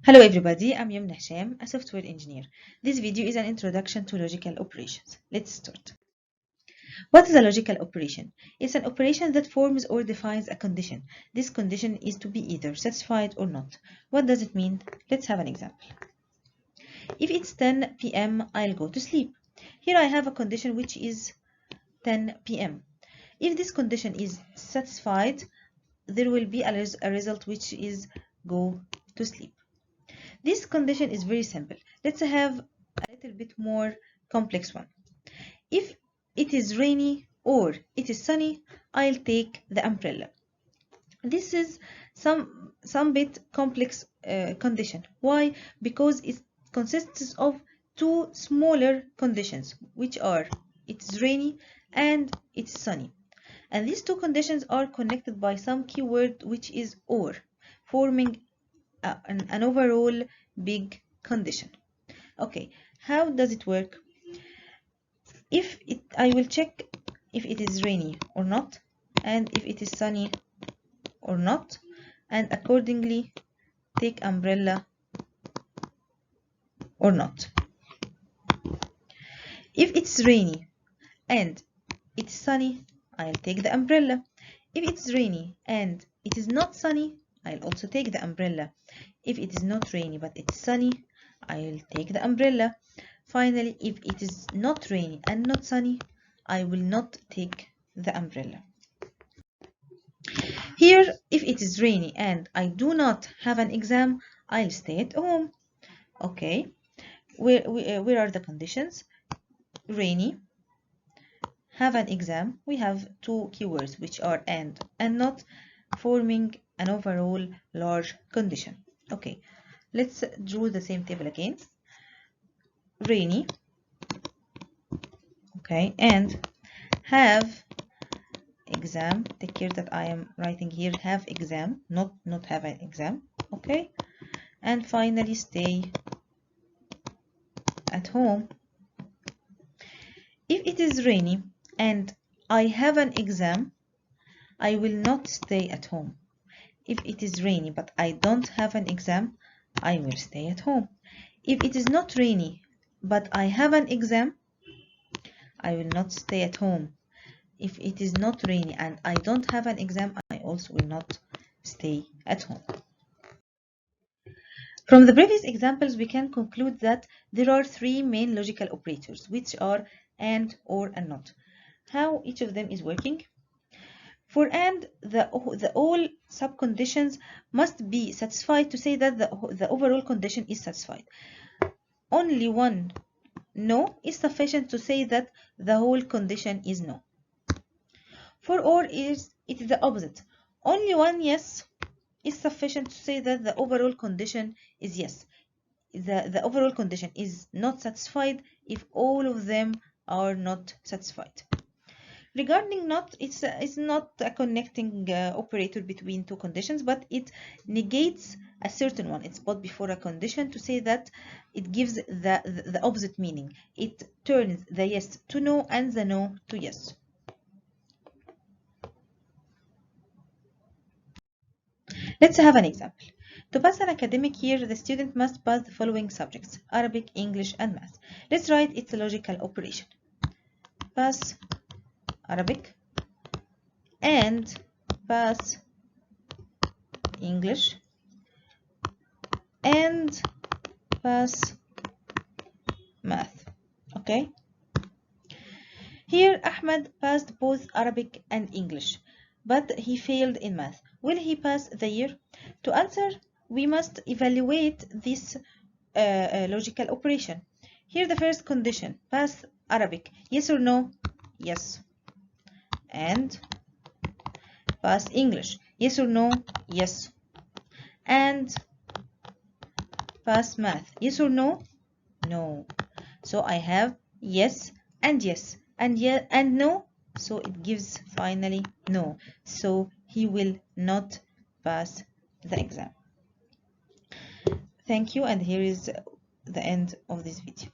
Hello everybody, I'm Yumna Hasham, a software engineer. This video is an introduction to logical operations. Let's start. What is a logical operation? It's an operation that forms or defines a condition. This condition is to be either satisfied or not. What does it mean? Let's have an example. If it's 10 p.m., I'll go to sleep. Here I have a condition which is 10 p.m. If this condition is satisfied, there will be a result which is go to sleep. This condition is very simple. Let's have a little bit more complex one. If it is rainy or it is sunny, I'll take the umbrella. This is some bit complex condition. Why? Because it consists of two smaller conditions, which are it's rainy and it's sunny. And these two conditions are connected by some keyword which is or, forming an overall big condition. Okay, how does it work? I will check if it is rainy or not, and if it is sunny or not, and accordingly take umbrella or not. If it's rainy and it's sunny, I'll take the umbrella. If it's rainy and it is not sunny, I'll also take the umbrella. If it is not rainy but it's sunny, I'll take the umbrella. Finally, if it is not rainy and not sunny, I will not take the umbrella. Here, if it is rainy and I do not have an exam, I'll stay at home. Okay, where are the conditions? Rainy, have an exam. We have two keywords which are and not, forming an overall large condition. Okay, let's draw the same table again. Rainy, okay, and have exam. Take care that I am writing here have exam, not have an exam. Okay, and finally stay at home. If it is rainy and I have an exam, I will not stay at home. If it is rainy but I don't have an exam, I will stay at home. If it is not rainy but I have an exam, I will not stay at home. If it is not rainy and I don't have an exam, I also will not stay at home. From the previous examples, we can conclude that there are three main logical operators, which are and, or, and not. How each of them is working? For and, the all subconditions must be satisfied to say that the overall condition is satisfied. Only one no is sufficient to say that the whole condition is no. For or it is the opposite. Only one yes is sufficient to say that the overall condition is yes. The overall condition is not satisfied if all of them are not satisfied. Regarding not, it's not a connecting operator between two conditions, but it negates a certain one. It's put before a condition to say that it gives the opposite meaning. It turns the yes to no and the no to yes. Let's have an example. To pass an academic year, the student must pass the following subjects: Arabic, English, and Math. Let's write its logical operation. Pass Arabic and pass English and pass Math. Okay. Here Ahmed passed both Arabic and English, but he failed in Math. Will he pass the year? To answer, we must evaluate this logical operation. Here the first condition, pass Arabic. Yes or no? Yes. And pass English. Yes or no? Yes. And pass Math. Yes or no? No. So I have yes and yes and no. So it gives finally no. So he will not pass the exam. Thank you, and here is the end of this video.